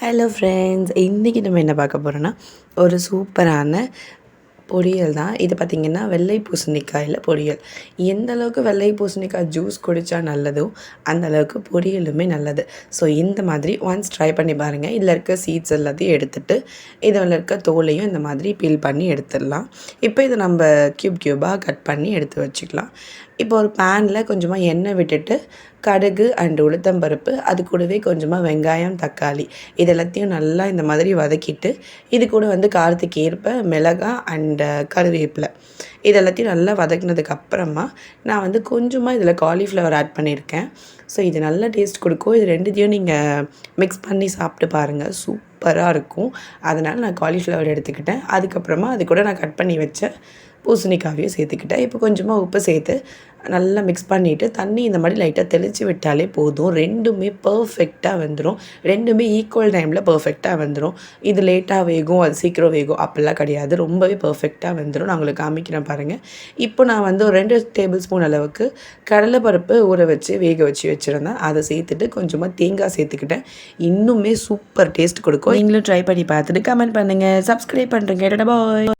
Hello friends, இன்றைக்கி நம்ம என்ன பார்க்க போகிறோன்னா ஒரு சூப்பரான பொரியல் தான். இது பார்த்திங்கன்னா வெள்ளை பூசணிக்காயில் பொரியல். எந்த அளவுக்கு வெள்ளை பூசணிக்காய் ஜூஸ் குடித்தா நல்லதோ அந்த அளவுக்கு பொரியலுமே நல்லது. ஸோ இந்த மாதிரி ஒன்ஸ் ட்ரை பண்ணி பாருங்கள். இதில் இருக்க சீட்ஸ் எல்லாத்தையும் எடுத்துகிட்டு இதில் இருக்க தோலையும் இந்த மாதிரி பீல் பண்ணி எடுத்துடலாம். இப்போ இதை நம்ம க்யூபாக கட் பண்ணி எடுத்து வச்சுக்கலாம். இப்போ ஒரு பேனில் கொஞ்சமாக எண்ணெய் விட்டுட்டு கடுகு அண்ட் உளுத்தம்பருப்பு, அது கூடவே கொஞ்சமாக வெங்காயம், தக்காளி இது எல்லாத்தையும் நல்லா இந்த மாதிரி வதக்கிட்டு, இது கூட காரத்துக்கு ஏற்ப மிளகாய் அண்டு கருவேப்பிலை இது எல்லாத்தையும் நல்லா வதக்கினதுக்கப்புறமா நான் கொஞ்சமாக இதில் காலிஃப்ளவர் ஆட் பண்ணியிருக்கேன். ஸோ இது நல்ல டேஸ்ட் கொடுக்கும். இது ரெண்டுத்தையும் நீங்கள் மிக்ஸ் பண்ணி சாப்பிட்டு பாருங்கள், சூப்பராக இருக்கும். அதனால் நான் காலிஃப்ளவர் எடுத்துக்கிட்டேன். அதுக்கப்புறமா அது கூட நான் கட் பண்ணி வச்ச பூசணிக்காவையும் சேர்த்துக்கிட்டேன். இப்போ கொஞ்சமாக உப்பு சேர்த்து நல்லா மிக்ஸ் பண்ணிவிட்டு தண்ணி இந்த மாதிரி லைட்டாக தெளித்து விட்டாலே போதும். ரெண்டுமே பர்ஃபெக்டாக வெந்துடும். ரெண்டுமே ஈக்குவல் டைமில் பர்ஃபெக்டாக வெந்துடும். இது லேட்டாக வேகும், அது சீக்கிரம் வேகும் அப்படிலாம் கிடையாது. ரொம்பவே பர்ஃபெக்டாக வெந்துடும். நான் உங்களுக்கு காமிக்கிறேன் பாருங்கள். இப்போ நான் ஒரு 2 டேபிள் ஸ்பூன் அளவுக்கு கடலைப்பருப்பு ஊற வச்சு வேக வச்சு வச்சுருந்தேன். அதை சேர்த்துட்டு கொஞ்சமாக தேங்காய் சேர்த்துக்கிட்டேன். இன்னுமே சூப்பர் டேஸ்ட் கொடுக்கும். நீங்களும் ட்ரை பண்ணி பார்த்துட்டு கமெண்ட் பண்ணுங்கள். சப்ஸ்கிரைப் பண்ணுறேங்க. பாய்.